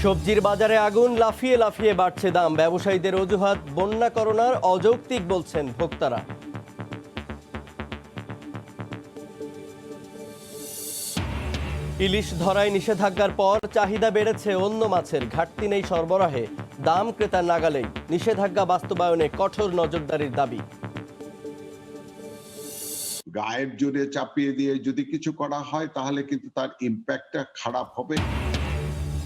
সবজির বাজারে আগুন, লাফিয়ে লাফিয়ে বাড়ছে দাম। ব্যবসায়ীদের অজুহাত, বন্যা করোনার অযৌক্তিক বলছেন ভোক্তারা। ইলিশ ধরায় নিষেধাজ্ঞার পর চাহিদা বেড়েছে অন্য মাছের। ঘাটতি নেই সরবরাহে, দাম ক্রেতার নাগালেই। নিষেধাজ্ঞা বাস্তবায়নে কঠোর নজরদারির দাবি। গায়ের জোরে চাপিয়ে দিয়ে যদি কিছু করা হয় তাহলে কিন্তু তার ইম্প্যাক্টটা খারাপ হবে।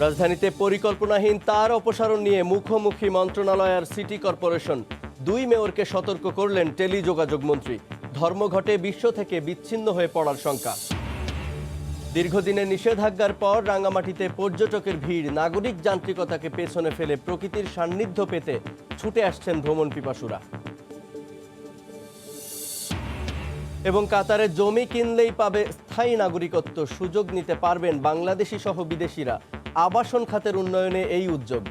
রাজধানীতে পরিকল্পনাহীন তার অপসারণ নিয়ে মুখোমুখি মন্ত্রণালয় আর সিটি কর্পোরেশন। 2 মেয়রকে সতর্ক করলেন টেলিযোগাযোগ মন্ত্রী। ধর্মঘটে বিশ্ব থেকে বিচ্ছিন্ন হয়ে পড়ার শঙ্কা। দীর্ঘদিনের নিষেধাজ্ঞার পর রাঙ্গামাটিতে পর্যটকের ভিড়। নাগরিক যান্ত্রিকতাকে পেছনে ফেলে প্রকৃতির সান্নিধ্য পেতে ছুটে আসছেন ভ্রমণ পিপাসুরা। এবং কাতারে জমি কিনলেই পাবে স্থায়ী নাগরিকত্ব। সুযোগ নিতে পারবেন বাংলাদেশি সহ বিদেশিরা। আবাসন খাতের উন্নয়নে এই উদ্যোগ।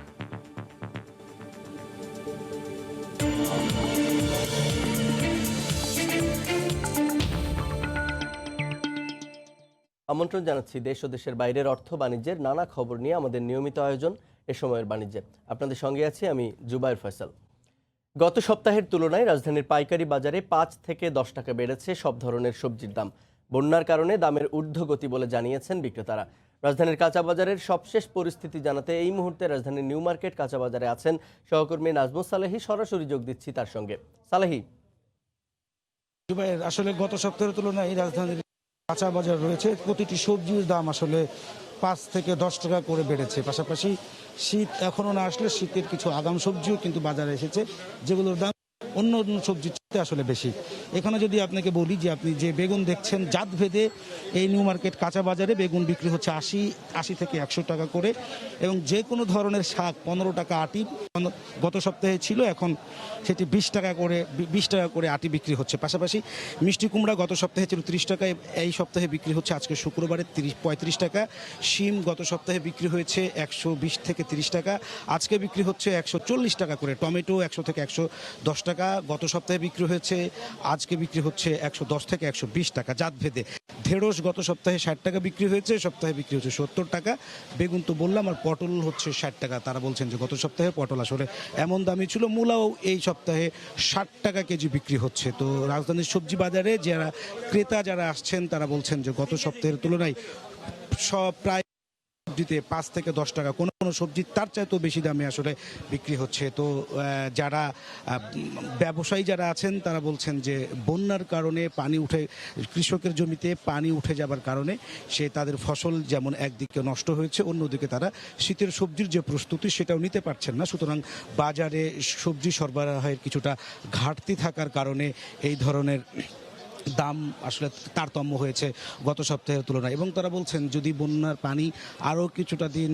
আমন্ত্রণ জানাচ্ছি দেশ ও দেশের বাইরের অর্থ বাণিজ্যের নানা খবর নিয়ে আমাদের নিয়মিত আয়োজন এ সময়ের বাণিজ্যে। আপনাদের সঙ্গে আছি আমি জুবায়ের ফয়সাল। গত সপ্তাহের তুলনায় রাজধানীর পাইকারি বাজারে 5 থেকে 10 টাকা বেড়েছে সব ধরনের সবজির দাম। বন্যার কারণে দামের ঊর্ধ্বগতি বলে জানিয়েছেন বিক্রেতারা। রাজধানীর কাঁচা বাজারের সবশেষ পরিস্থিতি জানাতে এই মুহূর্তে রাজধানীর নিউ মার্কেট কাঁচা বাজারে আছেন সহকর্মী নাজমুস সালেহী। সরাসরি যোগ দিচ্ছি তার সঙ্গে। সালেহী, আসলে গত সপ্তাহের তুলনায় রাজধানীর কাঁচা বাজার রয়েছে, প্রতিটি সবজির দাম আসলে 5 থেকে 10 টাকা করে বেড়েছে। পাশাপাশি শীত এখনো না আসলে শীতের কিছু আগাম সবজিও কিন্তু বাজারে এসেছে, যেগুলোর দাম অন্য অন্য সবজির চেয়ে আসলে বেশি। এখানে যদি আপনাকে বলি যে আপনি যে বেগুন দেখছেন, জাত ভেদে এই নিউ মার্কেট কাঁচা বাজারে বেগুন বিক্রি হচ্ছে 80 থেকে 100 টাকা করে, এবং যে কোনো ধরনের শাক 15 টাকা আটি গত সপ্তাহে ছিল, এখন সেটি 20 টাকা করে আটি বিক্রি হচ্ছে। পাশাপাশি মিষ্টি কুমড়া গত সপ্তাহে ছিল 30 টাকায়, এই সপ্তাহে বিক্রি হচ্ছে আজকে শুক্রবারে 35 টাকা। শিম গত সপ্তাহে বিক্রি হয়েছে 120 থেকে 30 টাকা, আজকে বিক্রি হচ্ছে 140 টাকা করে। টমেটো 100 থেকে 110 টাকা গত সপ্তাহে বিক্রি হয়েছে, আজকে বিক্রি হচ্ছে 110 থেকে 120 টাকা জাত ভেদে। ঢেঁড়স গত সপ্তাহে 60 টাকা বিক্রি হয়েছে, সপ্তাহে বিক্রি হচ্ছে 70 টাকা। বেগুন তো বললাম, আর পটল হচ্ছে 60 টাকা। তারা বলছেন যে গত সপ্তাহে পটল আসলে এমন দামই ছিল। মূলাও এই সপ্তাহে 60 টাকা কেজি বিক্রি হচ্ছে। তো রাজধানীর সবজি বাজারে যারা ক্রেতা যারা আসছেন তারা বলছেন যে গত সপ্তাহের তুলনায় সব প্রায় সবজিতে 5 থেকে 10 টাকা, কোনো কোনো সবজি তার চাইতেও বেশি দামে আসলে বিক্রি হচ্ছে। তো যারা ব্যবসায়ী যারা আছেন তারা বলছেন যে বন্যার কারণে পানি উঠে, কৃষকের জমিতে পানি উঠে যাবার কারণে তাদের ফসল যেমন একদিকে নষ্ট হয়েছে, অন্যদিকে তারা শীতের সবজির যে প্রস্তুতি সেটাও নিতে পারছেন না। সুতরাং বাজারে সবজি সরবরাহের কিছুটা ঘাটতি থাকার কারণে এই ধরনের দাম আসলে তারতম্য হয়েছে গত সপ্তাহের তুলনায়। এবং তারা বলছেন যদি বন্যার পানি আরও কিছুটা দিন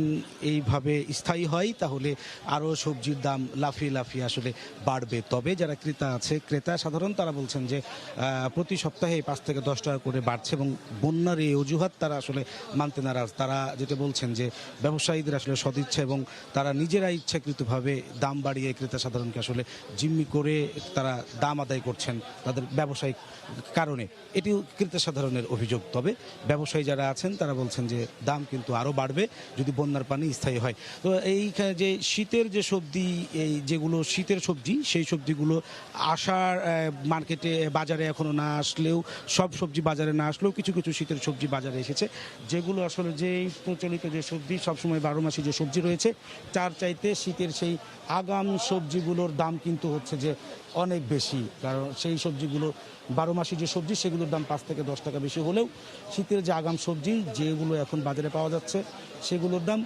এইভাবে স্থায়ী হয় তাহলে আরও সবজির দাম লাফিয়ে লাফিয়ে আসলে বাড়বে। তবে যারা ক্রেতা সাধারণ তারা বলছেন যে প্রতি সপ্তাহে 5 থেকে 10 টাকা করে বাড়ছে, এবং বন্যার এই অজুহাত তারা আসলে মানতে নারাজ। তারা যেটা বলছেন যে ব্যবসায়ীদের আসলে সদিচ্ছা এবং তারা নিজেরা ইচ্ছাকৃতভাবে দাম বাড়িয়ে ক্রেতা সাধারণকে আসলে জিম্মি করে তারা দাম আদায় করছেন তাদের ব্যবসায়িক কারণে। এটিও ক্রেতা সাধারণের অভিযোগ। তবে ব্যবসায়ী যারা আছেন তারা বলছেন যে দাম কিন্তু আরও বাড়বে যদি বন্যার পানি স্থায়ী হয়। তো এইখানে যে শীতের যে সবজি, এই যেগুলো শীতের সবজি, সেই সবজিগুলো আসার মার্কেটে বাজারে এখনও না আসলেও, সব সবজি বাজারে না আসলেও কিছু কিছু শীতের সবজি বাজারে এসেছে, যেগুলো আসলে যেই প্রচলিত যে সবজি সবসময় 12 মাসি যে সবজি রয়েছে তার চাইতে শীতের সেই আগাম সবজিগুলোর দাম কিন্তু হচ্ছে যে অনেক বেশি। কারণ সেই সবজিগুলো 12 মাসি যে সবজি সেগুলোর দাম 5 থেকে 10 টাকা বেশি হলেও শীতের যে আগাম সবজি যেগুলো এখন বাজারে পাওয়া যাচ্ছে সেগুলোর দাম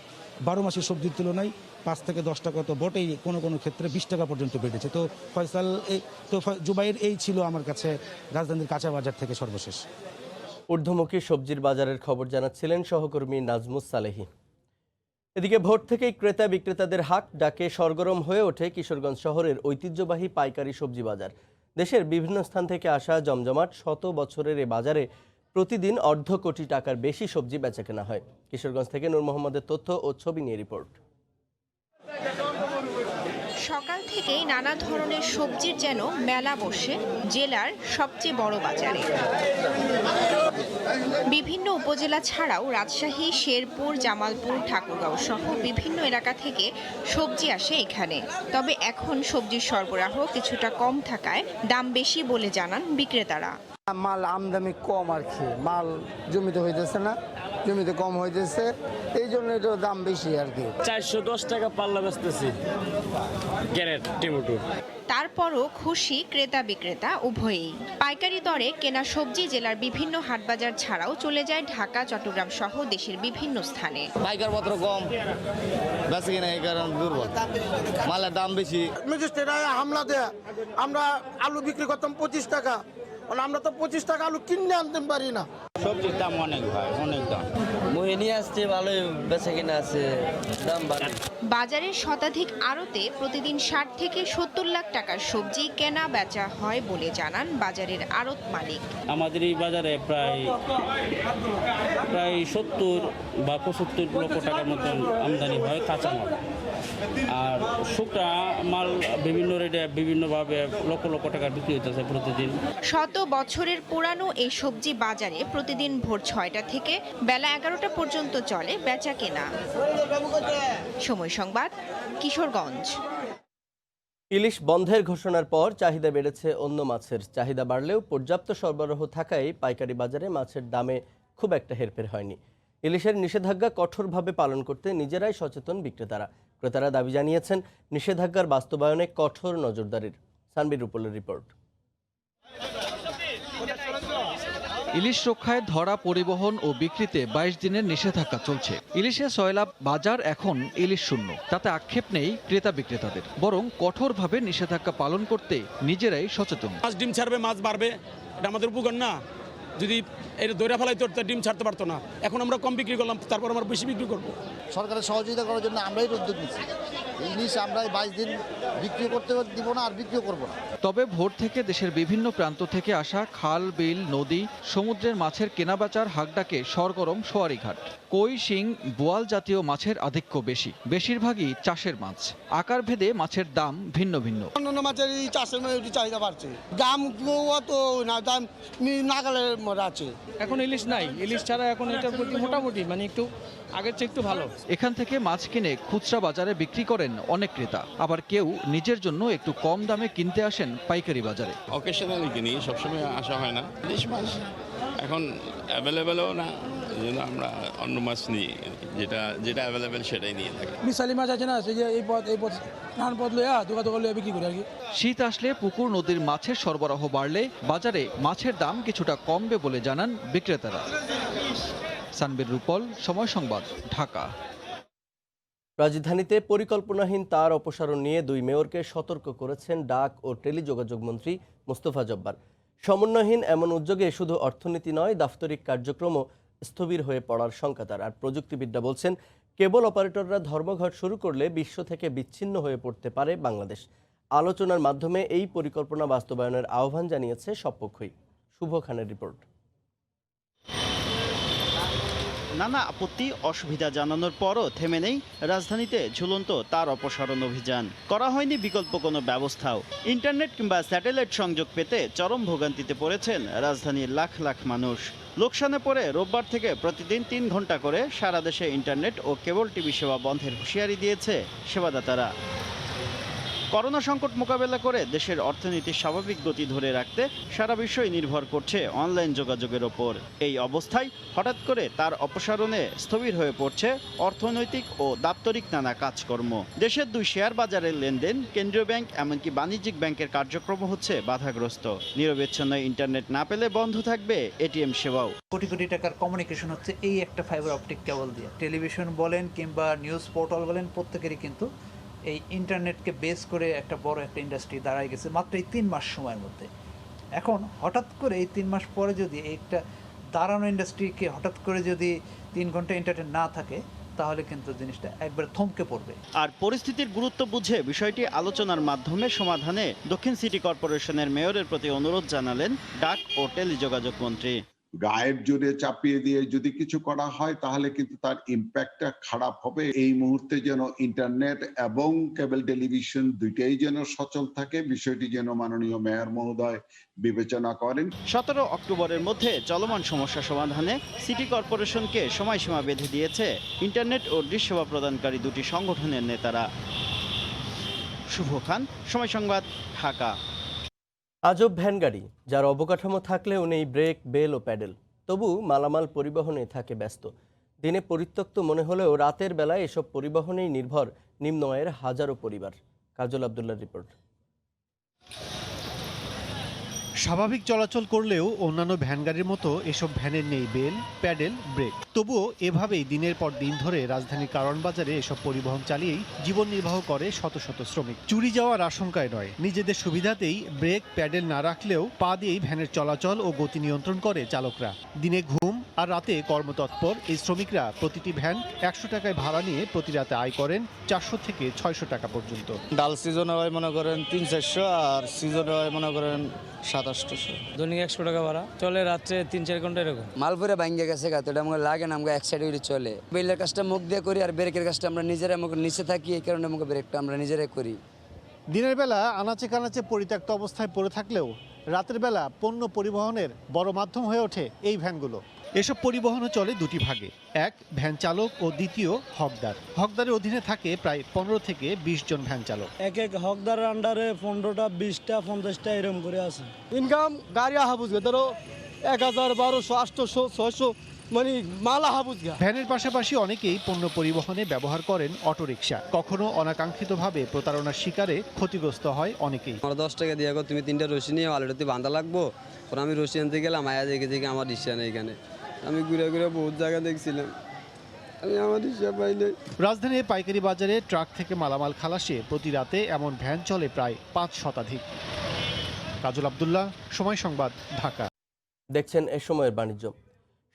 12 মাসি সবজির তুলনায় 5 থেকে 10 টাকা তো বটেই, কোনো কোনো ক্ষেত্রে 20 টাকা পর্যন্ত বেড়েছে। তো ফয়সাল, জুবাইর, এই ছিল আমার কাছে রাজধানীর কাঁচা বাজার থেকে সর্বশেষ। ঊর্ধ্বমুখী সবজির বাজারের খবর জানাচ্ছিলেন সহকর্মী নাজমুস সালেহী। এদিকে ভোর থেকেই ক্রেতা বিক্রেতাদের হাক ডাকে সরগরম হয়ে ওঠে কিশোরগঞ্জ শহরের ঐতিহ্যবাহী পাইকারি সবজি বাজার। দেশের বিভিন্ন স্থান থেকে আসা জমজমাট 100 বছরের এ বাজারে প্রতিদিন অর্ধ কোটি টাকার বেশি সবজি বেচাকেনা হয়। কিশোরগঞ্জ থেকে নূর মোহাম্মদের তথ্য ও ছবি নিয়ে রিপোর্ট। সকাল থেকেই নানা ধরনের সবজির যেন মেলা বসে জেলার সবচেয়ে বড় বাজারে। বিভিন্ন উপজেলা ছাড়াও রাজশাহী, শেরপুর, জামালপুর, ঠাকুরগাঁও সহ বিভিন্ন এলাকা থেকে সবজি আসে এখানে। তবে এখন সবজির সরবরাহ কিছুটা কম থাকায় দাম বেশি বলে জানান বিক্রেতারা। মাল আমদানি কম আর কি, মাল জমিতে হইতেছে না, জমিতে কম হইতেছে, এই জন্য এটার দাম বেশি আর কি। 410 টাকা পাল্লা বেচতেছি ক্যারেট টমেটো। তারপরও খুশি ক্রেতা বিক্রেতা উভয়েই। পাইকারি দরে কেনা সবজি জেলার বিভিন্ন হাটবাজার ছাড়াও চলে যায় ঢাকা, চট্টগ্রাম সহ দেশের বিভিন্ন স্থানে। পাইকার পত্র কম, বেশি কিনা এই কারণে দুর্বল, মালের দাম বেশি। ম্যাজিস্ট্রেট হামলা দেয়, আমরা আলু বিক্রি করতাম 25 টাকা, আমরা তো 25 টাকা আলু কিনে আনতে পারি না। সবজির দাম অনেক ভাই, অনেক দাম। মুহে নিয়ে আসছে, ভালোই বেচা কিনা আছে, দাম বাড়ে। বাজারের শতাধিক আড়তে প্রতিদিন 60 থেকে 70 লাখ টাকার সবজি কেনা বেচা হয় বলে জানান বাজারের আড়ত মালিক। আমাদের এই বাজারে প্রায় 70 বা 75 লক্ষ টাকার মতন আমদানি হয় কাঁচামাল। আর শুকনা মাল বিভিন্ন রেটে বিভিন্নভাবে লক্ষ লক্ষ টাকা বিক্রি হইতেছে প্রতিদিন। শত বছরের পুরানো এই সবজি বাজারে প্রতিদিন ভোর 6টা থেকে বেলা 11টা পর্যন্ত চলে বেচা কেনা। সময় সংবাদ, কিশোরগঞ্জ। ইলিশ বন্ধের ঘোষণার পর চাহিদা বেড়েছে অন্য মাছের। চাহিদা বাড়লেও পর্যাপ্ত সরবরাহ থাকায় পাইকারি বাজারে মাছের দামে খুব একটা হেরফের হয়নি। ইলিশের নিষেধাজ্ঞা কঠোরভাবে পালন করতে নিজেরাই সচেতন বিক্রেতারা। ক্রেতারা দাবি জানিয়েছেন নিষেধাজ্ঞার বাস্তবায়নে কঠোর নজরদারির। সানবির রুপলের রিপোর্ট। ইলিশ রক্ষায় ধরা, পরিবহন ও বিক্রিতে 22 দিনের নিষেধাজ্ঞা চলছে। ইলিশে সয়লাব বাজার এখন ইলিশ শূন্য, তাতে আক্ষেপ নেই ক্রেতা বিক্রেতাদের, বরং কঠোরভাবে নিষেধাজ্ঞা পালন করতে নিজেরাই সচেতন। মাছ ডিম ছাড়বে, মাছ বাড়বে, এটা আমাদের উপকার না। যদি এটা দৈরা ফেলাইতো ডিম ছাড়তে পারতো না। এখন আমরা কম বিক্রি করলাম, তারপর আমরা বেশি বিক্রি করবো। সরকারের সহযোগিতা করার জন্য আমরাই উদ্যোগ নিচ্ছি। ইলিশ আমরা 22 দিন বিক্রি করতে দিব না, আর বিক্রিও করবো না। তবে ভোর থেকে দেশের বিভিন্ন প্রান্ত থেকে আসা খাল, বিল, নদী, সমুদ্রের মাছের কেনাবেচার হাকডাকে সরগরম সোয়ারিঘাট। কই, শিং, বোয়াল জাতীয় মাছের আধিক্য বেশি, বেশিরভাগই চাষের মাছ। আকার ভেদে মাছের দাম ভিন্ন ভিন্ন। অন্যান্য মাছের এই চাষের চাহিদা বাড়ছে, দাম অত না, দাম নাগালের মধ্যে আছে। এখন ইলিশ নাই, ইলিশ ছাড়া এখন এটার প্রতি মোটামুটি একটু আগের চেয়ে একটু ভালো। এখান থেকে মাছ কিনে খুচরা বাজারে বিক্রি করেন অনেক ক্রেতা, আবার কেউ নিজের জন্য একটু কম দামে কিনতে আসেন পাইকারি বাজারে। অকেশনালি কিনি, সবসময় আসা হয় না। ইলিশ মাছ এখন অ্যাভেলেবেলও না, এই জন্য আমরা অন্য মাছ নিই, যেটা অ্যাভেলেবেল সেটাই নিয়ে থাকি। মিশালি মাছ আছে না, সেই যে এই পথ নান পথ লইয়া দোকান লইয়া বিক্রি করি আর কি। শীত আসলে পুকুর, নদীর মাছের সরবরাহ বাড়লে বাজারে মাছের দাম কিছুটা কমবে বলে জানান বিক্রেতারা। সানবির রুপল, সময় সংবাদ, ঢাকা। রাজধানীতে পরিকল্পনাহীন তার অপসারণ নিয়ে 2 মেয়রকে সতর্ক করেছেন ডাক ও টেলিযোগাযোগ মন্ত্রী মোস্তফা জব্বার। সমন্বয়হীন এমন উদ্যোগে শুধু অর্থনীতি নয়, দাপ্তরিক কার্যক্রমও স্থবির হয়ে পড়ার শঙ্কা তার। আর প্রযুক্তিবিদরা বলছেন কেবল অপারেটররা ধর্মঘট শুরু করলে বিশ্ব থেকে বিচ্ছিন্ন হয়ে পড়তে পারে বাংলাদেশ। আলোচনার মাধ্যমে এই পরিকল্পনা বাস্তবায়নের আহ্বান জানিয়েছে সব পক্ষই। শুভ খানের রিপোর্ট। নানা আপত্তি, অসুবিধা জানানোর পরও থেমে নেই রাজধানীতে ঝুলন্ত তার অপসারণ অভিযান। করা হয়নি বিকল্প কোনো ব্যবস্থাও। ইন্টারনেট কিংবা স্যাটেলাইট সংযোগ পেতে চরম ভোগান্তিতে পড়েছেন রাজধানীর লাখ লাখ মানুষ। লোকসানে পড়ে রোববার থেকে প্রতিদিন 3 ঘন্টা করে সারা দেশে ইন্টারনেট ও কেবল টিভি সেবা বন্ধের হুঁশিয়ারি দিয়েছে সেবাদাতারা। করোনা সংকট মোকাবেলা করে দেশের অর্থনীতির স্বাভাবিক গতি ধরে রাখতে সারা বিশ্বই নির্ভর করছে অনলাইন যোগাযোগের ওপর। এই অবস্থায় হঠাৎ করে তার অপসারণে স্থবির হয়ে পড়ছে অর্থনৈতিক ও দাপ্তরিক নানা কাজকর্ম। দেশের 2 শেয়ার বাজারের লেনদেন, কেন্দ্রীয় ব্যাংক এমনকি বাণিজ্যিক ব্যাংকের কার্যক্রম হচ্ছে বাধাগ্রস্ত। নিরবিচ্ছিন্ন ইন্টারনেট না পেলে বন্ধ থাকবে এটিএম সেবাও। কোটি কোটি টাকার কমিউনিকেশন হচ্ছে এই একটা ফাইবার অপটিক কেবল দিয়ে। টেলিভিশন বলেন কিংবা নিউজ পোর্টাল বলেন, প্রত্যেকেরই কিন্তু এই ইন্টারনেটকে বেস করে একটা বড় একটা ইন্ডাস্ট্রি দাঁড়ায় গেছে মাত্র এই 3 মাস সময়ের মধ্যে। এখন হঠাৎ করে এই 3 মাস পরে যদি একটা দাঁড়ানো ইন্ডাস্ট্রিকে হঠাৎ করে যদি 3 ঘন্টা ইন্টারনেট না থাকে, তাহলে কিন্তু জিনিসটা একবার থমকে পড়বে। আর পরিস্থিতির গুরুত্ব বুঝে বিষয়টি আলোচনার মাধ্যমে সমাধানে দক্ষিণ সিটি কর্পোরেশনের মেয়রের প্রতি অনুরোধ জানালেন ডাক ও টেলিযোগাযোগ মন্ত্রী। গায়ের জোরে চাপিয়ে দিয়ে যদি কিছু করা হয় তাহলে কিন্তু তার ইম্প্যাক্টটা খারাপ হবে। এই মুহূর্তে যেন ইন্টারনেট এবং কেবল টেলিভিশন দুইটাই যেন সচল থাকে, বিষয়টি যেন মাননীয় মেয়র মহোদয় বিবেচনা করেন। 17 অক্টোবরের মধ্যে চলমান সমস্যা সমাধানে সিটি কর্পোরেশনকে সময়সীমা বেঁধে দিয়েছে ইন্টারনেট ও ডিশ সেবা প্রদানকারী দুটি সংগঠনের নেতারা। শুভ খান, সময় সংবাদ, ঢাকা। আজব ভ্যান গাড়ি, যার অবকাঠামো থাকলেও নেই ব্রেক, বেল ও প্যাডেল, তবু মালামাল পরিবহনে থাকে ব্যস্ত। দিনে পরিত্যক্ত মনে হলেও রাতের বেলায় এসব পরিবহনেই নির্ভর নিম্ন আয়ের হাজারো পরিবার। কাজল আব্দুল্লাহর রিপোর্ট। স্বাভাবিক চলাচল করলেও অন্যান্য ভ্যান গাড়ির মতো এসব ভ্যানের নেই বেল, প্যাডেল, ব্রেক। তবুও এভাবেই দিনের পর দিন ধরে রাজধানীর কারওয়ান বাজারে এসব পরিবহন চালিয়েই জীবন নির্বাহ করে শত শত শ্রমিক। চুরি যাওয়ার আশঙ্কায় নয়, নিজেদের সুবিধাতেই ব্রেক, প্যাডেল না রাখলেও পা দিয়েই ভ্যানের চলাচল ও গতি নিয়ন্ত্রণ করে চালকরা। দিনে ঘুম আর রাতে কর্মতৎপর এই শ্রমিকরা প্রতিটি ভ্যান 100 টাকায় ভাড়া নিয়ে প্রতি রাতে আয় করেন 400 থেকে 600 টাকা পর্যন্ত। ডাল সিজনে হয় মনে করেন 300-400, আর সিজনে হয় মনে করেন 700-800। দৈনিক 100 টাকা ভাড়া, চলে রাত্রে 3-4 ঘন্টা এরকম। মালপুরে ভাঙ্গে গেছে গা, তো এটা আমাকে লাগে না, আমাকে এক সাইডে চলে। বেলের কাজটা মুখ দিয়ে করি আর ব্রেকের কাজটা আমরা নিজেরা নিচে থাকি, এই কারণে আমাকে ব্রেকটা আমরা নিজেরাই করি। দিনের বেলা আনাচে কানাচে পরিত্যক্ত অবস্থায় পড়ে থাকলেও রাতের বেলা পণ্য পরিবহনের বড় মাধ্যম হয়ে ওঠে এই ভ্যানগুলো। এসব পরিবহনও চলে দুটি ভাগে, এক ভ্যান চালক ও দ্বিতীয় হকদার। হকদারের অধীনে থাকে প্রায় 15 থেকে 20 জন ভ্যান চালক। এক হকদারের আন্ডারে 15টা, 20টা, 50টা এরকম করে আছে। ইনকাম গাড়ি হাবুজ ধরো 1000, 1200, 800, 600 মানে মালা হাবুজ। ভ্যানের পাশাপাশি অনেকেই পণ্য পরিবহনে ব্যবহার করেন অটোরিকশা। কখনো অনাকাঙ্ক্ষিতভাবে প্রতারণার শিকারে ক্ষতিগ্রস্ত হয় অনেকেই। আমার 10 টাকা দিয়ে তুমি 3টা রশি নিয়ে আলুটাতে বাঁধা লাগবো, আমি রশি আনতে গেলাম, আয়া দেখে আমার রিক্সা নেই। এখানে আমি ঘুরে ঘুরে বহুত জায়গা দেখছিলাম, আমি আমার রিক্সা পাইলে। রাজধানীর পাইকারি বাজারে ট্রাক থেকে মালামাল খালাসে প্রতি রাতে এমন ভ্যান চলে প্রায় 5 শতাধিক। কাজল আব্দুল্লাহ, সময় সংবাদ, ঢাকা। দেখছেন এ সময়ের বাণিজ্য।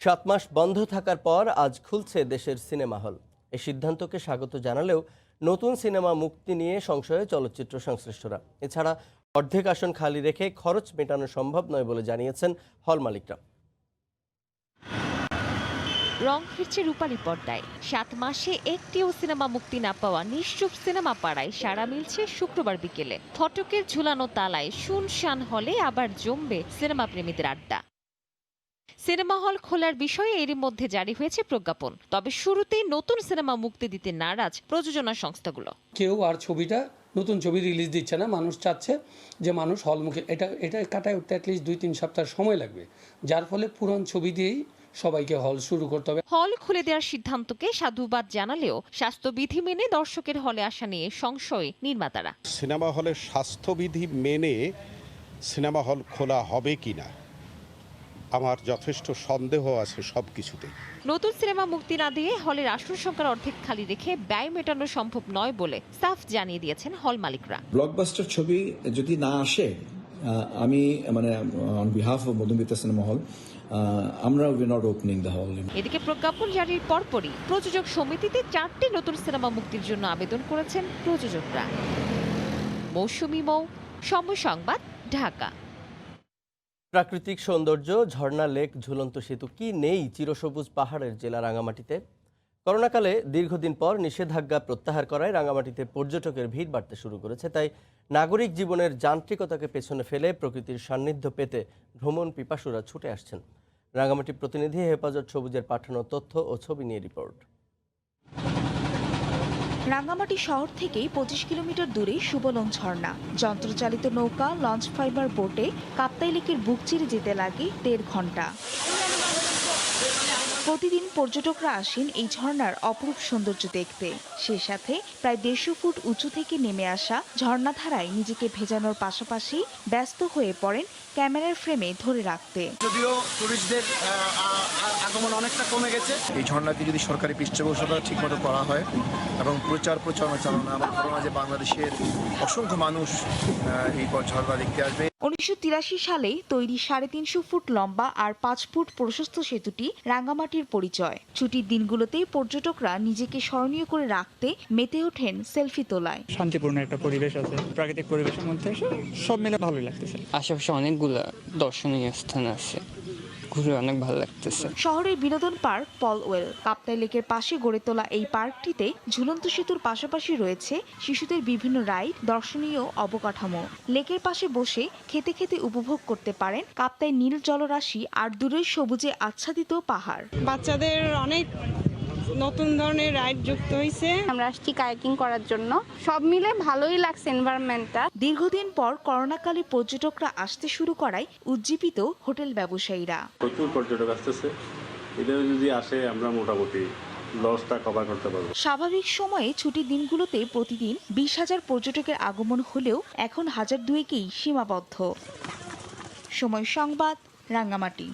7 মাস বন্ধ থাকার পর আজ খুলছে দেশের সিনেমা হল। এই সিদ্ধান্তকে স্বাগত জানালেও নতুন সিনেমা মুক্তি নিয়ে সংশয়ে চলচ্চিত্র সংশ্লিষ্টরা। এছাড়া অর্ধেক আসন খালি রেখে খরচ মেটানো সম্ভব নয় বলে জানিয়েছেন হল মালিকরা। রং ফিরছে রূপালী পর্দায়। 7 মাসে একটিও সিনেমা মুক্তি না পাওয়া নিশ্চুপ সিনেমা পাড়ায় সাড়া মিলছে শুক্রবার বিকেলে। ফটকের ঝুলানো তালায় শুনশান হলে আবার জমবে সিনেমা প্রেমীদের আড্ডা। সিনেমা হল খোলার বিষয়ে এরই মধ্যে জারি হয়েছে প্রজ্ঞাপন। তবে শুরুতেই নতুন সিনেমা মুক্তি দিতে নারাজ প্রযোজনা সংস্থাগুলো। কেউ আর ছবিটা নতুন ছবি রিলিজ দিচ্ছে না, মানুষ চাচ্ছে যে মানুষ হলমুখে এটা কাটায় উঠতে অ্যাটলিস্ট 2-3 সপ্তাহ সময় লাগবে, যার ফলে পুরান ছবি দিয়েই সবাইকে হল শুরু করতে হবে। হল খুলে দেওয়ার সিদ্ধান্তকে সাধুবাদ জানালেও স্বাস্থ্যবিধি মেনে দর্শকের হলে আসা নিয়ে সংশয় নির্মাতারা। সিনেমা হলের স্বাস্থ্যবিধি মেনে সিনেমা হল খোলা হবে কিনা আমার যথেষ্ট সন্দেহ আছে সব কিছুতে। নতুন সিনেমা মুক্তি না দিয়ে হলের আসন সংখ্যার অর্ধেক খালি রেখে ব্যয় মেটানো সম্ভব নয় বলে সাফ জানিয়ে দিয়েছেন হল মালিকরা। ব্লকবাস্টার ছবি যদি না আসে, আমি মানে on behalf of Madhumita cinema hall, আমরা we not opening the hall. এদিকে প্রজ্ঞাপন জারির পরপরই প্রযোজক সমিতিতে 4টি নতুন সিনেমা মুক্তির জন্য আবেদন করেছেন প্রযোজকরা। মৌসুমী মৌ, সময় সংবাদ, ঢাকা। প্রাকৃতিক সৌন্দর্য, ঝর্ণা, লেক, ঝুলন্ত সেতু কি নেই চিরসবুজ পাহাড়ের জেলা রাঙামাটিতে? করোনাকালে দীর্ঘদিন পর নিষেধাজ্ঞা প্রত্যাহার করায় রাঙামাটিতে পর্যটকের ভিড় বাড়তে শুরু করেছে। তাই নাগরিক জীবনের যান্ত্রিকতাকে পেছনে ফেলে প্রকৃতির সান্নিধ্য পেতে ভ্রমণ পিপাসুরা ছুটে আসছেন। রাঙামাটি প্রতিনিধি হেফাজত সবুজের পাঠানো তথ্য ও ছবি নিয়ে রিপোর্ট। রাঙ্গামাটি শহর থেকেই 25 কিলোমিটার দূরে সুবলং ঝর্ণা। যন্ত্রচালিত নৌকা, লঞ্চ ফাইবার বোটে কাপ্তাই লেকের বুক চিরে যেতে লাগে 1.5 ঘন্টা। প্রতিদিন পর্যটকরা আসেন এই ঝর্ণার অপরূপ সৌন্দর্য দেখতে। সে সাথে প্রায় 150 ফুট উঁচু থেকে নেমে আসা ঝর্ণাধারায় নিজেকে ভেজানোর পাশাপাশি ব্যস্ত হয়ে পড়েন ক্যামেরার ফ্রেমে ধরে রাখতে। যদিও টুরিস্টদের আগমন অনেকটা কমে গেছে, এই ঝর্ণাটি যদি সরকারি পৃষ্ঠপোষকতা ঠিকমতো করা হয় এবং প্রচারণা চালানো, আমার ধারণা যে বাংলাদেশের অসংখ্য মানুষ এই ঝর্ণা দেখতে আসবে। 1983 সালে তৈরি 350 ফুট লম্বা আর 5 ফুট প্রশস্ত সেতুটি রাঙ্গামাটির পরিচয়। ছুটির দিনগুলোতে পর্যটকরা নিজেকে স্মরণীয় করে রাখতে মেতে ওঠেন সেলফি তোলায়। শান্তিপূর্ণ একটা পরিবেশ আছে, প্রাকৃতিক পরিবেশের মধ্যে সব মিলে ভালোই লাগতেছে। আশেপাশে অনেকগুলা দর্শনীয় স্থান আছে, ঘুরে অনেক ভালো লাগতেছে। শহরের বিনোদন পার্ক পলওয়েল কাপ্তাই লেকের পাশে গড়ে তোলা এই পার্কটিতে ঝুলন্ত সেতুর পাশাপাশি রয়েছে শিশুদের বিভিন্ন রাইড, দর্শনীয় অবকাঠামো। লেকের পাশে বসে খেতে খেতে উপভোগ করতে পারেন কাপ্তাই নীল জলরাশি আর দূরের সবুজে আচ্ছাদিত পাহাড়। বাচ্চাদের অনেক নতুন ধরনের রাইড যুক্ত হয়েছে। আমরা আসছি কায়াকিং করার জন্য, সব মিলে ভালোই লাগছে এনভায়রনমেন্টটা। দীর্ঘদিন পর করোনাকালে পর্যটকরা আসতে শুরু করায় উজ্জীবিত হোটেল ব্যবসায়ীরা। প্রচুর পর্যটক আসতেছে, এটা যদি আসে আমরা মোটামুটি লসটা কভার করতে পারবো। স্বাভাবিক সময়ে ছুটির দিনগুলোতে প্রতিদিন 20,000 পর্যটকের আগমন হলেও এখন 1,200-কেই সীমাবদ্ধ। সময় সংবাদ, রাঙ্গামাটি।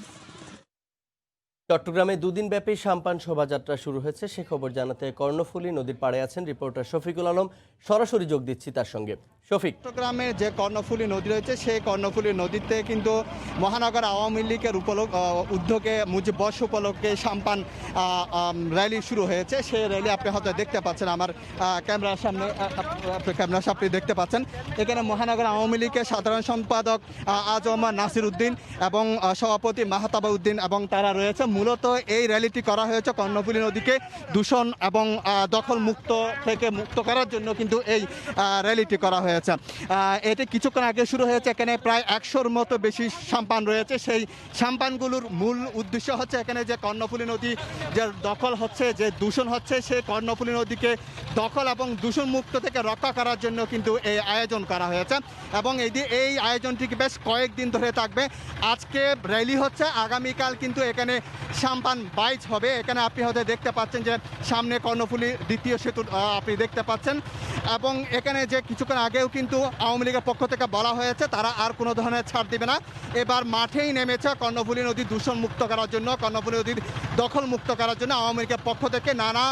চট্টগ্রামে দুদিনব্যাপী সাম্পান শোভাযাত্রা শুরু হয়েছে, সে খবর জানাতে কর্ণফুলী নদীর পাড়ে আছেন রিপোর্টার শফিকুল আলম। সরাসরি যোগ দিচ্ছি তার সঙ্গে। শফিক, চট্টগ্রামে যে কর্ণফুলী নদী রয়েছে সেই কর্ণফুলী নদীতে কিন্তু মহানগর আওয়ামী লীগের উদ্যোগে মুজিব বর্ষ উপলক্ষে সাম্পান র্যালি শুরু হয়েছে। সেই র্যালি আপনি হয়তো দেখতে পাচ্ছেন, আমার ক্যামেরার সামনে দেখতে পাচ্ছেন। এখানে মহানগর আওয়ামী লীগের সাধারণ সম্পাদক আজম নাসির উদ্দিন এবং সভাপতি মাহতাবা উদ্দিন এবং তারা রয়েছে। মূলত এই র্যালিটি করা হয়েছে কর্ণফুলী নদীকে দূষণ এবং দখল মুক্ত করার জন্য কিন্তু এই র্যালিটি করা হয়েছে। এটি কিছুক্ষণ আগে শুরু হয়েছে। এখানে প্রায় 100-র মতো বেশি সাম্পান রয়েছে। সেই সাম্পানগুলোর মূল উদ্দেশ্য হচ্ছে এখানে যে কর্ণফুলী নদী যে দখল হচ্ছে, যে দূষণ হচ্ছে, সেই কর্ণফুলী নদীকে দখল এবং দূষণ মুক্ত থেকে রক্ষা করার জন্য কিন্তু এই আয়োজন করা হয়েছে এবং এই আয়োজনটি বেশ কয়েকদিন ধরে থাকবে। আজকে র্যালি হচ্ছে, আগামীকাল কিন্তু এখানে সাম্পান বাইচ হবে। এখানে আপনি হয়তো দেখতে পাচ্ছেন যে সামনে কর্ণফুলী দ্বিতীয় সেতু আপনি দেখতে পাচ্ছেন এবং এখানে যে কিছুক্ষণ আগেও কিন্তু আওয়ামী লীগের পক্ষ থেকে বলা হয়েছে তারা আর কোনো ধরনের ছাড় দিবে না। এবার মাঠেই নেমেছে কর্ণফুলী নদী দূষণ মুক্ত করার জন্য, কর্ণফুলী নদীর দখল মুক্ত করার জন্য আওয়ামী লীগের পক্ষ থেকে নানা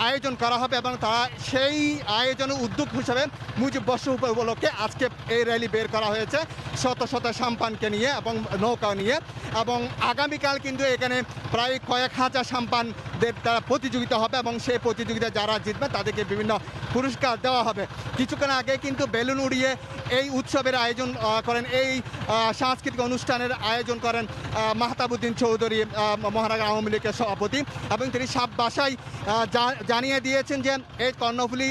আয়োজন করা হবে এবং তারা সেই আয়োজনের উদ্যোগ হিসেবে মুজিব বর্ষ উপলক্ষে আজকে এই র্যালি বের করা হয়েছে শত শত সাম্পানকে নিয়ে এবং নৌকা নিয়ে। এবং আগামীকাল কিন্তু এখানে প্রায় কয়েক হাজার সাম্পানদের তারা প্রতিযোগিতা হবে এবং সেই প্রতিযোগিতায় যারা জিতবে তাদেরকে বিভিন্ন পুরস্কার দেওয়া হবে। কিছুক্ষণ আগে কিন্তু বেলুন উড়িয়ে এই উৎসবের আয়োজন করেন, এই সাংস্কৃতিক অনুষ্ঠানের আয়োজন করেন মাহতাবুদ্দিন চৌধুরী, মহানগর আওয়ামী লীগের সভাপতি, এবং তিনি সাফ ভাষায় জানিয়ে দিয়েছেন যে এই কর্ণফুলী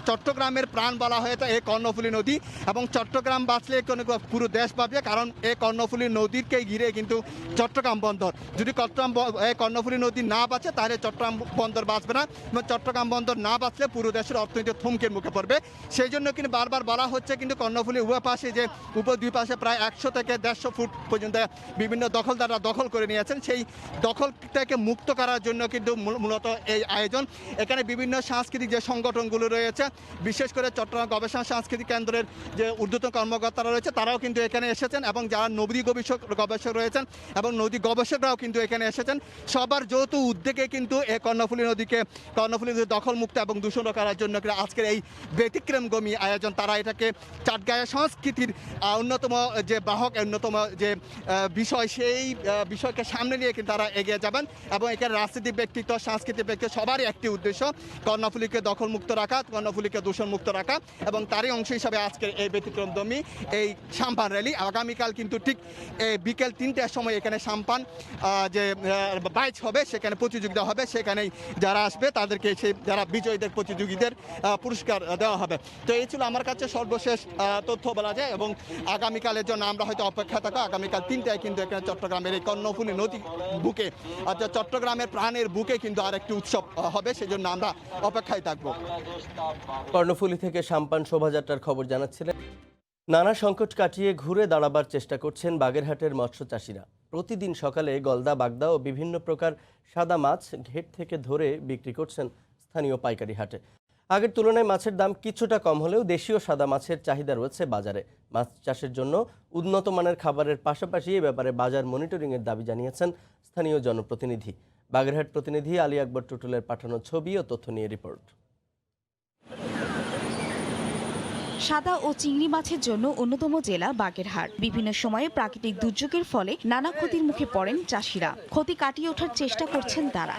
চট্টগ্রামের প্রাণ বলা হয়েছে এই কর্ণফুলী নদী এবং চট্টগ্রাম বাঁচলে পুরো দেশ বাঁচবে, কারণ এই কর্ণফুলী নদীকে ঘিরে কিন্তু চট্টগ্রাম বন্দর। যদি কর্ণফুলী নদী না বাঁচে তাহলে চট্টগ্রাম বন্দর বাঁচবে না এবং চট্টগ্রাম বন্দর না বাঁচলে পুরো দেশের অর্থনীতি থমকের মুখে পড়বে। সেই জন্য কিন্তু বারবার বলা হচ্ছে কিন্তু কর্ণফুলী উভয় পাশে যে দুই পাশে প্রায় 100 থেকে 150 ফুট পর্যন্ত বিভিন্ন দখলদাররা দখল করে নিয়েছেন, সেই দখল থেকে মুক্ত করার জন্য কিন্তু মূলত এই আয়োজন। এখানে বিভিন্ন সাংস্কৃতিক যে সংগঠনগুলো রয়েছে, বিশেষ করে চট্টগ্রাম গবেষণা সাংস্কৃতিক কেন্দ্রের যে ঊর্ধ্বতন কর্মকর্তারা রয়েছে তারাও কিন্তু এখানে এসেছেন এবং যারা নদী গবেষক রয়েছেন এবং নদী গবেষকরাও কিন্তু এখানে এসেছেন। সবার যৌথ উদ্যোগে কিন্তু এই কর্ণফুলী নদী দখল মুক্ত এবং দূষণ করার জন্য আজকের এই ব্যতিক্রমগামী আয়োজন। তারা এটাকে চাটগাঁয়া সংস্কৃতির অন্যতম যে বাহক, অন্যতম যে বিষয়, সেই বিষয়কে সামনে নিয়ে কিন্তু তারা এগিয়ে যাবেন এবং এখানে রাজনীতিক ব্যক্তিত্ব, সাংস্কৃতিক ব্যক্তি সবারই একটি উদ্দেশ্য কর্ণফুলীকে দখল মুক্ত রাখা, কর্ণফুলীকে দূষণ মুক্ত রাখা এবং তারই অংশ হিসাবে আজকের এই ব্যতিক্রমধর্মী এই সাম্পান র্যালি। আগামীকাল কিন্তু ঠিক বিকেল 3টার সময় এখানে সাম্পান যে বাইচ হবে, সেখানে প্রতিযোগিতা হবে, সেখানেই যারা আসবে তাদেরকে যারা বিজয়ীদের প্রতিযোগীদের পুরস্কার দেওয়া হবে। তো এই ছিল আমার কাছে সর্বশেষ তথ্য বলা যায় এবং আগামীকালের জন্য আমরা হয়তো অপেক্ষা থাকো। আগামীকাল 3টায় কিন্তু এখানে চট্টগ্রামের এই কর্ণফুলী নদী বুকে, অর্থাৎ চট্টগ্রামের প্রাণের বুকে কিন্তু আরেকটি উৎসব হবে, সেজন্য আমরা অপেক্ষায় থাকবো। কর্ণফুলী থেকে সাম্পান শোভাযাত্রার খবর জানাচ্ছিলেন। নানা সংকট কাটিয়ে ঘুরে দাঁড়াবার চেষ্টা করছেন বাগেরহাটের মৎস্য চাষিরা। প্রতিদিন সকালে গলদা, বাগদা ও বিভিন্ন প্রকার সাদা মাছ ঘেট থেকে ধরে বিক্রি করছেন স্থানীয় পাইকারি হাটে। আগের তুলনায় মাছের দাম কিছুটা কম হলেও দেশীয় সাদা মাছের চাহিদা রয়েছে বাজারে। মাছ চাষের জন্য উন্নত মানের খাবারের পাশাপাশি এ ব্যাপারে বাজার মনিটরিংয়ের দাবি জানিয়েছেন স্থানীয় জনপ্রতিনিধি। বাগেরহাট প্রতিনিধি আলী আকবর টুটুলের পাঠানো ছবি ও তথ্য নিয়ে রিপোর্ট। সাদা ও চিংড়ি মাছের জন্য অন্যতম জেলা বাগেরহাট। বিভিন্ন সময়ে প্রাকৃতিক দুর্যোগের ফলে নানা ক্ষতির মুখে পড়েন চাষিরা। ক্ষতি কাটিয়ে ওঠার চেষ্টা করছেন তারা।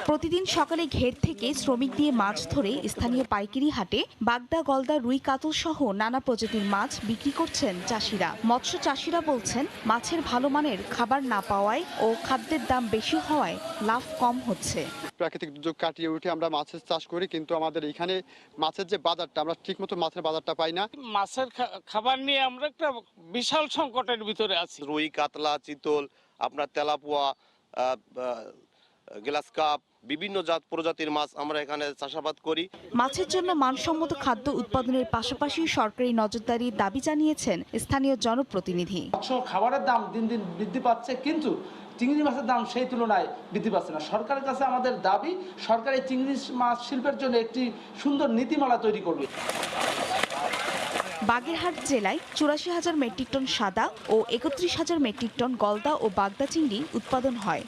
প্রতিদিন সকালে ঘের থেকে শ্রমিক দিয়ে মাছ ধরে স্থানীয় পাইকারি হাটে বাগদা, গলদা, রুই, কাতল সহ নানা প্রজাতির মাছ বিক্রি করছেন চাষিরা। মৎস্য চাষিরা বলছেন, মাছের ভালো মানের খাবার না পাওয়ায় ও খাদ্যের দাম বেশি হওয়ায় লাভ কম হচ্ছে। প্রাকৃতিক দুর্যোগ কাটিয়ে উঠে আমরা মাছের চাষ করি, কিন্তু আমাদের এখানে মাছের যে বাজারটা, আমরা ঠিকমতো মাছের বাজারটা পাই না। মাছের খাবার নিয়ে আমরা একটা বিশাল সংকটের ভিতরে আছি। রুই, কাতলা, চিতল, আপনার তেলাপুয়া, গ্লাস কাপ, বিভিন্ন জাত প্রজাতির মাছ আমরা এখানে চাষাবাদ করি। মাছের জন্য মানসম্মত খাদ্য উৎপাদনের পাশাপাশি সরকারি নজরদারির দাবি জানিয়েছেন স্থানীয় জনপ্রতিনিধি। খাবারের দাম দিন দিন বৃদ্ধি পাচ্ছে, কিন্তু চিংড়ি মাছের দাম সেই তুলনায় বৃদ্ধি পাচ্ছে না। সরকারের কাছে আমাদের দাবি, সরকার এই চিংড়ি মাছ শিল্পের জন্য একটি সুন্দর নীতিমালা তৈরি করবে। বাগেরহাট জেলায় ৮৪,০০০ মেট্রিক টন সাদা ও ৩১,০০০ মেট্রিক টন গলদা ও বাগদা চিংড়ি উৎপাদন হয়।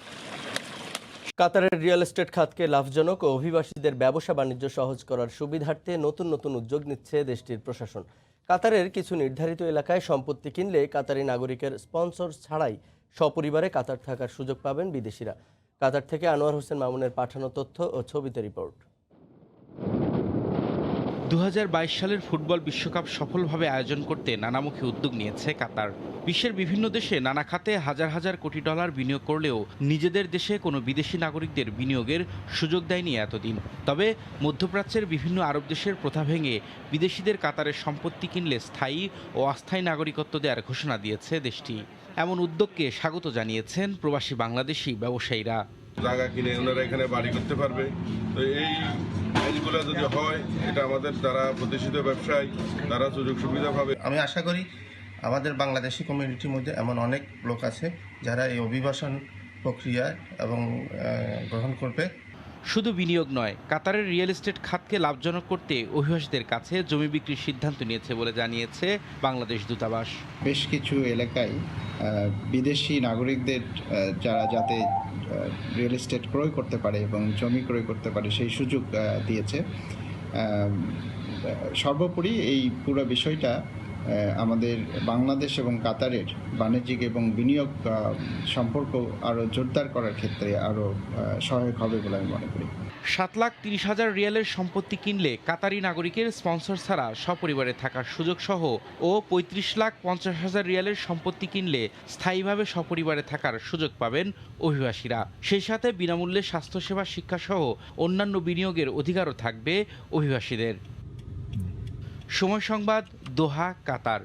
কাতারের রিয়েল এস্টেট খাতকে লাভজনক ও অভিবাসীদের ব্যবসা বাণিজ্য সহজ করার সুবিধার্থে নতুন নতুন উদ্যোগ নিচ্ছে দেশটির প্রশাসন। কাতারের কিছু নির্ধারিত এলাকায় সম্পত্তি কিনলে কাতারি নাগরিকের স্পন্সর ছাড়াই সপরিবারে কাতার থাকার সুযোগ পাবেন বিদেশিরা। কাতার থেকে আনোয়ার হোসেন মামুনের পাঠানো তথ্য ও ছবিতে রিপোর্ট। ২০২২ সালের ফুটবল বিশ্বকাপ সফলভাবে আয়োজন করতে নানামুখী উদ্যোগ নিয়েছে কাতার। বিশ্বের বিভিন্ন দেশে নানা খাতে হাজার হাজার কোটি ডলার বিনিয়োগ করলেও নিজেদের দেশে কোনো বিদেশি নাগরিকদের বিনিয়োগের সুযোগ দেয়নি এতদিন। তবে মধ্যপ্রাচ্যের বিভিন্ন আরব দেশের প্রথা ভেঙে বিদেশিদের কাতারের সম্পত্তি কিনলে স্থায়ী ও অস্থায়ী নাগরিকত্ব দেওয়ার ঘোষণা দিয়েছে দেশটি। এমন উদ্যোগকে স্বাগত জানিয়েছেন প্রবাসী বাংলাদেশি ব্যবসায়ীরা। জায়গা কিনে ওনারা এখানে বাড়ি করতে পারবে, তো এইগুলো যদি হয় এটা আমাদের যারা প্রতিষ্ঠিত ব্যবসায়ী তারা সুযোগ সুবিধা পাবে। আমি আশা করি আমাদের বাংলাদেশি কমিউনিটির মধ্যে এমন অনেক লোক আছে যারা এই অভিবাসন প্রক্রিয়া এবং গ্রহণ করবে। শুধু বিনিয়োগ নয়, কাতারের রিয়েল এস্টেট খাতকে লাভজনক করতে অভিবাসীদের কাছে জমি বিক্রির সিদ্ধান্ত নিয়েছে বলে জানিয়েছে বাংলাদেশ দূতাবাস। বেশ কিছু এলাকায় বিদেশি নাগরিকদের যারা যাতে রিয়েল এস্টেট ক্রয় করতে পারে এবং জমি ক্রয় করতে পারে সেই সুযোগ দিয়েছে। সর্বোপরি এই পুরো বিষয়টা আমাদের বাংলাদেশ এবং কাতারের বাণিজ্যিক এবং বিনিয়োগ সম্পর্ক আরও জোরদার করার ক্ষেত্রে আরও সহায়ক হবে বলে আমি মনে করি। 7,30,000 রিয়ালের সম্পত্তি কিনলে কাতারি নাগরিকের স্পন্সর ছাড়া সপরিবারে থাকার সুযোগ সহ ও 35,50,000 রিয়ালের সম্পত্তি কিনলে স্থায়ীভাবে সপরিবারে থাকার সুযোগ পাবেন অভিবাসীরা। সেই সাথে বিনামূল্যে স্বাস্থ্যসেবা, শিক্ষাসহ অন্যান্য বিনিয়োগের অধিকারও থাকবে অভিবাসীদের। সময় সংবাদ, দোহা, কাতার।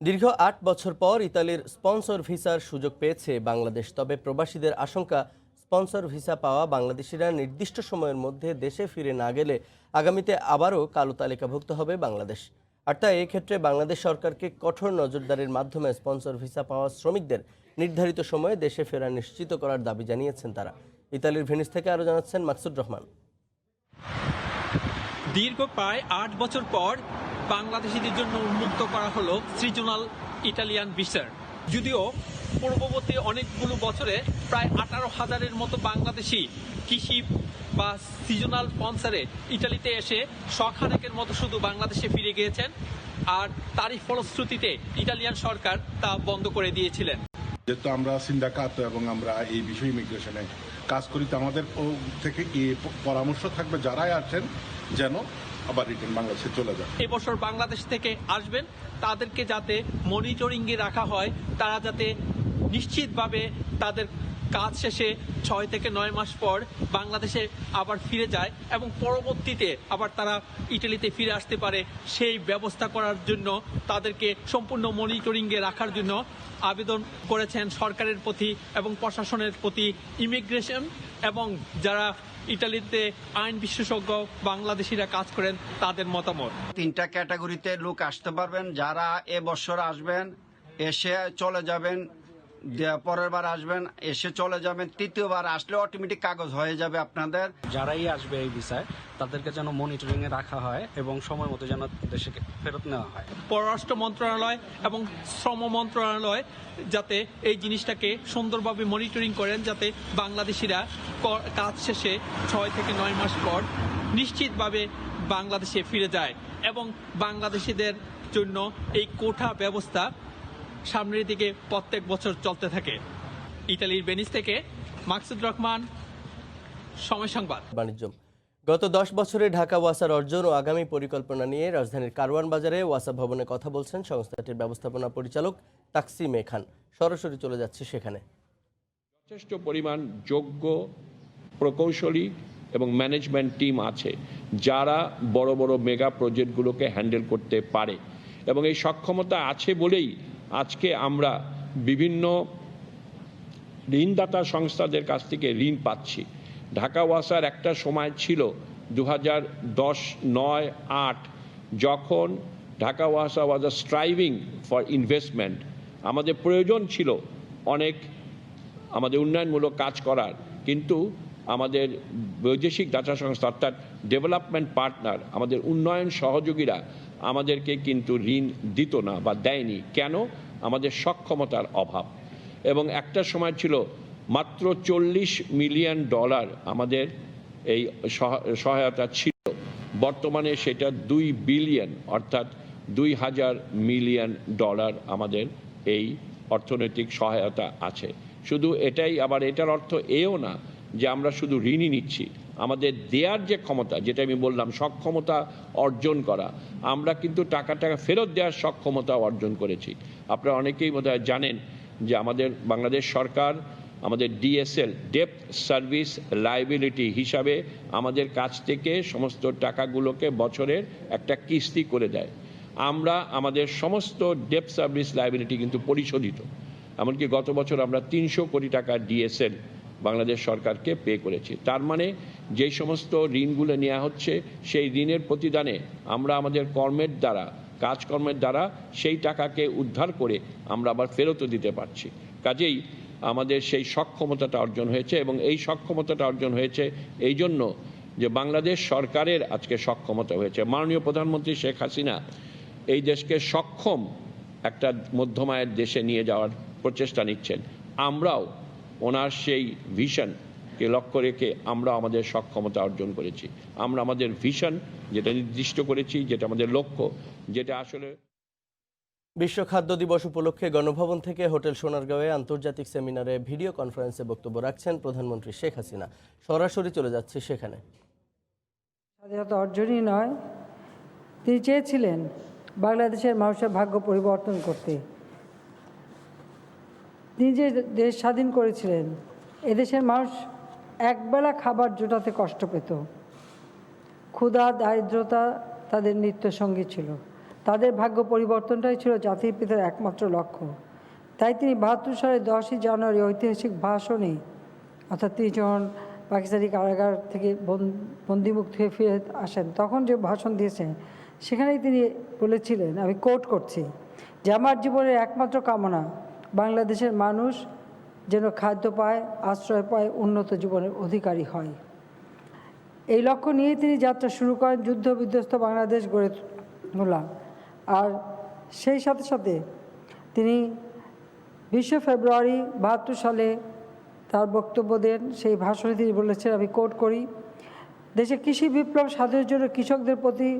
দীর্ঘ 8 বছর পর ইতালির স্পন্সর ভিসার সুযোগ পেয়েছে বাংলাদেশ। তবে প্রবাসীদের আশঙ্কা, স্পন্সর ভিসা পাওয়া বাংলাদেশিরা নির্দিষ্ট সময়ের মধ্যে দেশে ফিরে না গেলে আগামীতে আবারও কালো তালিকাভুক্ত হবে বাংলাদেশ। আর তাই এক্ষেত্রে বাংলাদেশ সরকারকে কঠোর নজরদারির মাধ্যমে স্পন্সর ভিসা পাওয়া শ্রমিকদের নির্ধারিত সময়ে দেশে ফেরা নিশ্চিত করার দাবি জানিয়েছেন তারা। ইতালির ভেনিস থেকে আরও জানাচ্ছেন মাকসুদ রহমান। দীর্ঘ প্রায় 8 বছর পর বাংলাদেশিদের জন্য উন্মুক্ত করা হলো সিজনাল ইটালিয়ান ভিসার। যদিও পূর্ববর্তী অনেকগুলো বছরে প্রায় 18,000-এর মতো বাংলাদেশি কৃষি বা সিজনাল স্পন্সরে ইটালিতে এসে শখানেকের মতো শুধু বাংলাদেশে ফিরে গিয়েছেন, আর তারই ফলশ্রুতিতে ইটালিয়ান সরকার তা বন্ধ করে দিয়েছিলেন। যেহেতু আমরা সিন্ডিকেট এবং আমরা এই বিষয় ইমিগ্রেশনে কাজ করি, তো আমাদের থেকে এই পরামর্শ থাকবে যারাই আসেন যেন আবার রিটার্ন বাংলাদেশে চলে যায়। এবছর বাংলাদেশ থেকে আসবেন তাদেরকে যাতে মনিটরিংয়ে রাখা হয়, তারা যাতে নিশ্চিতভাবে তাদের কাজ শেষে 6 থেকে 9 মাস পর বাংলাদেশে আবার ফিরে যায় এবং পরবর্তীতে আবার তারা ইটালিতে ফিরে আসতে পারে, সেই ব্যবস্থা করার জন্য তাদেরকে সম্পূর্ণ মনিটরিংয়ে রাখার জন্য আবেদন করেছেন সরকারের প্রতি এবং প্রশাসনের প্রতি ইমিগ্রেশন এবং যারা ইটালিতে আইন বিশেষজ্ঞ বাংলাদেশিরা কাজ করেন তাদের মতামত। 3টা ক্যাটাগরিতে লোক আসতে পারবেন। যারা এবছর আসবেন, এসে চলে যাবেন পরের বার আসবেন, এসে চলে যাবেন, তৃতীয়বার আসলে অটোমেটিক কাগজ হয়ে যাবে আপনাদের। যারাই আসবে এই ভিসায় তাদেরকে যেন মনিটরিং এ রাখা হয় এবং সময় মতো যেন দেশে ফেরত নেওয়া হয়। পররাষ্ট্র মন্ত্রণালয় এবং শ্রম মন্ত্রণালয় যাতে এই জিনিসটাকে সুন্দরভাবে মনিটরিং করেন, যাতে বাংলাদেশিরা কাজ শেষে 6 থেকে 9 মাস পর নিশ্চিতভাবে বাংলাদেশে ফিরে যায় এবং বাংলাদেশিদের জন্য এই কোটা ব্যবস্থা সামনের দিকে প্রত্যেক বছর চলতে থাকে। ইতালির ভেনিস থেকে মাকসুদ রহমান, সময় সংবাদ। বাণিজ্য। গত 10 বছরে ঢাকা ওয়াসার অর্জন ও আগামী পরিকল্পনা নিয়ে রাজধানীর কারওয়ান বাজারে ওয়াসা ভবনে কথা বলছেন সংস্থাটির ব্যবস্থাপনা পরিচালক তাকসিম এ খান। সরাসরি চলে যাচ্ছে সেখানে। যথেষ্ট পরিমাণ যোগ্য প্রকৌশলী এবং ম্যানেজমেন্ট টিম আছে যারা বড় বড় মেগা প্রজেক্টগুলোকে হ্যান্ডেল করতে পারে, এবং এই সক্ষমতা আছে বলেই আজকে আমরা বিভিন্ন ঋণদাতা সংস্থাদের কাছ থেকে ঋণ পাচ্ছি। ঢাকা ওয়াসার একটা সময় ছিল 2010-9-8 যখন ঢাকা ওয়াসা ওয়াজ আ স্ট্রাইভিং ফর ইনভেস্টমেন্ট। আমাদের প্রয়োজন ছিল অনেক আমাদের উন্নয়নমূলক কাজ করার, কিন্তু আমাদের বৈদেশিক দাতা সংস্থা অর্থাৎ ডেভেলপমেন্ট পার্টনার, আমাদের উন্নয়ন সহযোগীরা আমাদেরকে কিন্তু ঋণ দিত না বা দেয়নি। কেন? আমাদের সক্ষমতার অভাব। এবং একটা সময় ছিল মাত্র $40 মিলিয়ন আমাদের এই সহায়তা ছিল। বর্তমানে সেটা 2 বিলিয়ন অর্থাৎ $2000 মিলিয়ন আমাদের এই অর্থনৈতিক সহায়তা আছে। শুধু এটাই, আবার এটার অর্থ এও না যে আমরা শুধু ঋণই নিচ্ছি। আমাদের দেয়ার যে ক্ষমতা, যেটা আমি বললাম সক্ষমতা অর্জন করা, আমরা কিন্তু টাকা ফেরত দেওয়ার সক্ষমতা অর্জন করেছি। আপনারা অনেকেই বোধহয় জানেন যে আমাদের বাংলাদেশ সরকার আমাদের ডিএসএল ডেপ্ট সার্ভিস লায়াবিলিটি হিসাবে আমাদের কাছ থেকে সমস্ত টাকাগুলোকে বছরের একটা কিস্তি করে দেয়। আমরা আমাদের সমস্ত ডেপ্ট সার্ভিস লায়াবিলিটি কিন্তু পরিশোধিত। এমনকি গত বছর আমরা 300 কোটি টাকা ডিএসএল বাংলাদেশ সরকারকে পে করেছি। তার মানে যেই সমস্ত ঋণগুলো নেওয়া হচ্ছে সেই ঋণের প্রতিদানে আমরা আমাদের কর্মের দ্বারা, কাজকর্মের দ্বারা সেই টাকাকে উদ্ধার করে আমরা আবার ফেরতও দিতে পারছি। কাজেই আমাদের সেই সক্ষমতাটা অর্জন হয়েছে, এবং এই সক্ষমতাটা অর্জন হয়েছে এই জন্য যে বাংলাদেশ সরকারের আজকে সক্ষমতা হয়েছে। মাননীয় প্রধানমন্ত্রী শেখ হাসিনা এই দেশকে সক্ষম একটা মধ্যমায়ের দেশে নিয়ে যাওয়ার প্রচেষ্টা নিচ্ছেন। আমরাও ওনার সেই ভিশনকে লক্ষ্য রেখে আমরা আমাদের সক্ষমতা অর্জন করেছি। আমরা আমাদের ভিশন যেটা নির্দিষ্ট করেছি, যেটা আমাদের লক্ষ্য, যেটা আসলে। বিশ্ব খাদ্য দিবস উপলক্ষে গণভবন থেকে হোটেল সোনারগাঁওয়ে আন্তর্জাতিক সেমিনারে ভিডিও কনফারেন্সে বক্তব্য রাখছেন প্রধানমন্ত্রী শেখ হাসিনা। সরাসরি চলে যাচ্ছে সেখানে। স্বাধীনতা অর্জনই নয়, তিনি চেয়েছিলেন বাংলাদেশের মানুষের ভাগ্য পরিবর্তন করতে। তিনি যে দেশ স্বাধীন করেছিলেন, এদেশের মানুষ একবেলা খাবার জোটাতে কষ্ট পেত। ক্ষুধা, দারিদ্রতা তাদের নিত্যসঙ্গী ছিল। তাদের ভাগ্য পরিবর্তনটাই ছিল জাতির পিতার একমাত্র লক্ষ্য। তাই তিনি 72 সালের 10ই জানুয়ারি ঐতিহাসিক ভাষণে, অর্থাৎ তিনি যখন পাকিস্তানি কারাগার থেকে বন্দিমুক্ত হয়ে ফিরে আসেন, তখন যে ভাষণ দিয়েছেন সেখানেই তিনি বলেছিলেন, আমি কোট করছি, যে আমার জীবনের একমাত্র কামনা বাংলাদেশের মানুষ যেন খাদ্য পায়, আশ্রয় পায়, উন্নত জীবনের অধিকারী হয়। এই লক্ষ্য নিয়ে তিনি যাত্রা শুরু করেন যুদ্ধ বিধ্বস্ত বাংলাদেশ গড়ে তোলা। আর সেই সাথে সাথে তিনি 20 ফেব্রুয়ারি 72 সালে তার বক্তব্য দেন। সেই ভাষণে তিনি বলেছেন, আমি কোট করি, দেশে কৃষি বিপ্লব সাধনের জন্য কৃষকদের প্রতি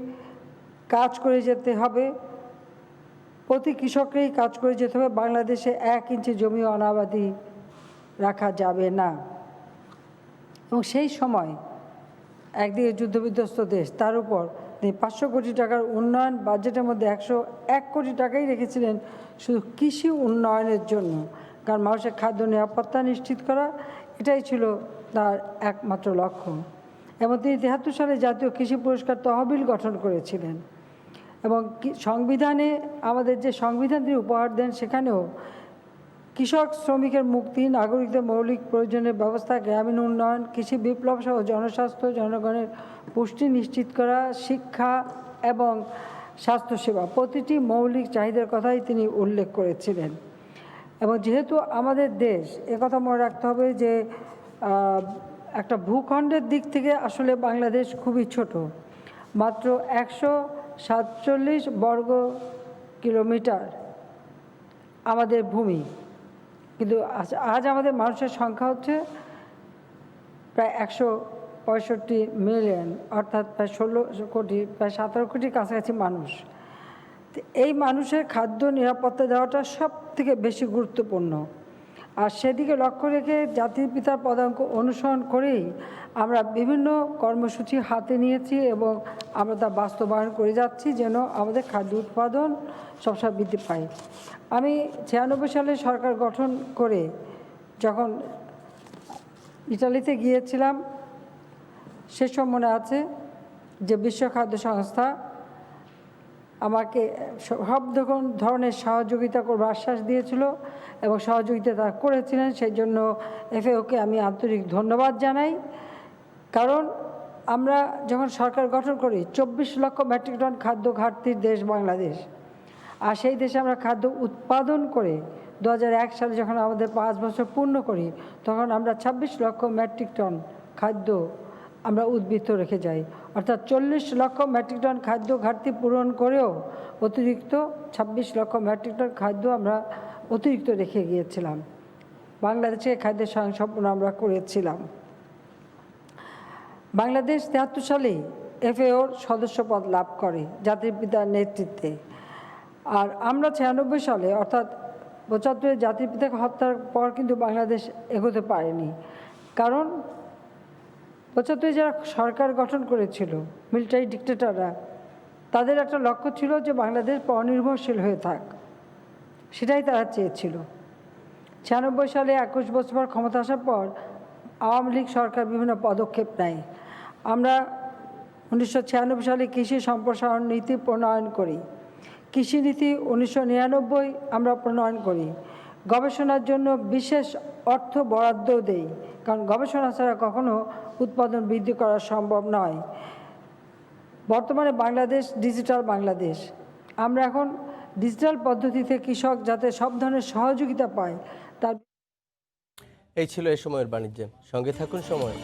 কাজ করে যেতে হবে, প্রতি কৃষককেই কাজ করে যেতে হবে। বাংলাদেশে 1 ইঞ্চি জমি অনাবাদি রাখা যাবে না। এবং সেই সময় একদিকে যুদ্ধবিধ্বস্ত দেশ, তার উপর তিনি 500 কোটি টাকার উন্নয়ন বাজেটের মধ্যে 101 কোটি টাকাই রেখেছিলেন শুধু কৃষি উন্নয়নের জন্য। কারণ মানুষের খাদ্য নিরাপত্তা নিশ্চিত করা, এটাই ছিল তার একমাত্র লক্ষ্য। এবং তিনি 73 সালে জাতীয় কৃষি পুরস্কার তহবিল গঠন করেছিলেন। এবং সংবিধানে, আমাদের যে সংবিধান তিনি উপহার দেন, সেখানেও কৃষক শ্রমিকের মুক্তি, নাগরিকদের মৌলিক প্রয়োজনের ব্যবস্থা, গ্রামীণ উন্নয়ন, কৃষি বিপ্লব সহ জনস্বাস্থ্য, জনগণের পুষ্টি নিশ্চিত করা, শিক্ষা এবং স্বাস্থ্যসেবা, প্রতিটি মৌলিক চাহিদার কথাই তিনি উল্লেখ করেছিলেন। এবং যেহেতু আমাদের দেশ একথা মনে রাখতে হবে যে একটা ভূখণ্ডের দিক থেকে আসলে বাংলাদেশ খুবই ছোট, মাত্র 147 বর্গ কিলোমিটার আমাদের ভূমি, কিন্তু আজ আমাদের মানুষের সংখ্যা হচ্ছে প্রায় 165 মিলিয়ন, অর্থাৎ প্রায় 16 কোটি, প্রায় 17 কোটির কাছাকাছি মানুষ। এই মানুষের খাদ্য নিরাপত্তা দেওয়াটা সব থেকে বেশি গুরুত্বপূর্ণ, আর সেদিকে লক্ষ্য রেখে জাতির পিতার পদাঙ্ক অনুসরণ করেই আমরা বিভিন্ন কর্মসূচি হাতে নিয়েছি এবং আমরা তা বাস্তবায়ন করে যাচ্ছি যেন আমাদের খাদ্য উৎপাদন সবসময় বৃদ্ধি পায়। আমি 96 সালে সরকার গঠন করে যখন ইটালিতে গিয়েছিলাম, সেসব মনে আছে যে বিশ্ব খাদ্য সংস্থা আমাকে সব ধরনের সহযোগিতা করবার আশ্বাস দিয়েছিল এবং সহযোগিতা তারা করেছিলেন। সেই জন্য FAOকে আমি আন্তরিক ধন্যবাদ জানাই। কারণ আমরা যখন সরকার গঠন করি 24 লক্ষ মেট্রিক টন খাদ্য ঘাটতির দেশ বাংলাদেশ, আর সেই দেশে আমরা খাদ্য উৎপাদন করে 2001 সালে যখন আমাদের 5 বছর পূর্ণ করি তখন আমরা 26 লক্ষ মেট্রিক টন খাদ্য আমরা উদ্বৃত্ত রেখে যাই, অর্থাৎ 40 লক্ষ মেট্রিক টন খাদ্য ঘাটতি পূরণ করেও অতিরিক্ত 26 লক্ষ মেট্রিক টন খাদ্য আমরা অতিরিক্ত রেখে গিয়েছিলাম। বাংলাদেশে খাদ্যের স্বয়ংসম্পূর্ণ আমরা করেছিলাম। বাংলাদেশ 73 সালে FAOর সদস্যপদ লাভ করে জাতির পিতার নেতৃত্বে, আর আমরা 96 সালে অর্থাৎ 75 জাতির পিতাকে হত্যার পর কিন্তু বাংলাদেশ এগোতে পারেনি। কারণ 75 যারা সরকার গঠন করেছিল মিলিটারি ডিক্টেটররা, তাদের একটা লক্ষ্য ছিল যে বাংলাদেশ পরনির্ভরশীল হয়ে থাক, সেটাই তারা চেয়েছিল। 96 সালে 21 বছর পর ক্ষমতা আসার পর আওয়ামী লীগ সরকার বিভিন্ন পদক্ষেপ নেয়। আমরা 1996 সালে কৃষি সম্প্রসারণ নীতি প্রণয়ন করি, কৃষি নীতি 1999 আমরা প্রণয়ন করি, গবেষণার জন্য বিশেষ অর্থ বরাদ্দ দেই, কারণ গবেষণা ছাড়া কখনো উৎপাদন বৃদ্ধি করা সম্ভব নয়। বর্তমানে বাংলাদেশ ডিজিটাল বাংলাদেশ, আমরা এখন ডিজিটাল পদ্ধতিতে কৃষক যাতে সব ধরনের সহযোগিতা পায় তার। এই ছিল এ সময়ের বাণিজ্যে, সঙ্গে থাকুন সময়।